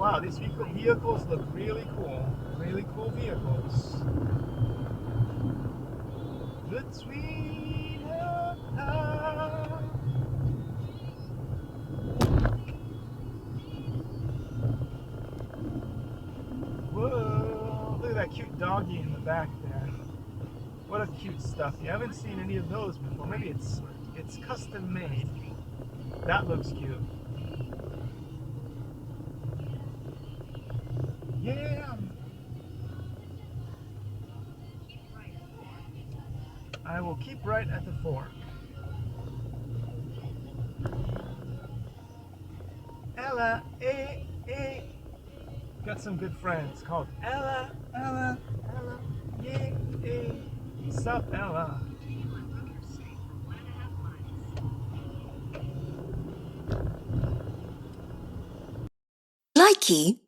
Wow, these vehicles look really cool. Really cool vehicles. The sweet Whoa, look at that cute doggy in the back there. What a cute stuff. You haven't seen any of those before. Maybe it's custom made. That looks cute. Yeah. I will keep right at the fork. Ella, got some good friends called Ella, yeah, sup, Ella. Likey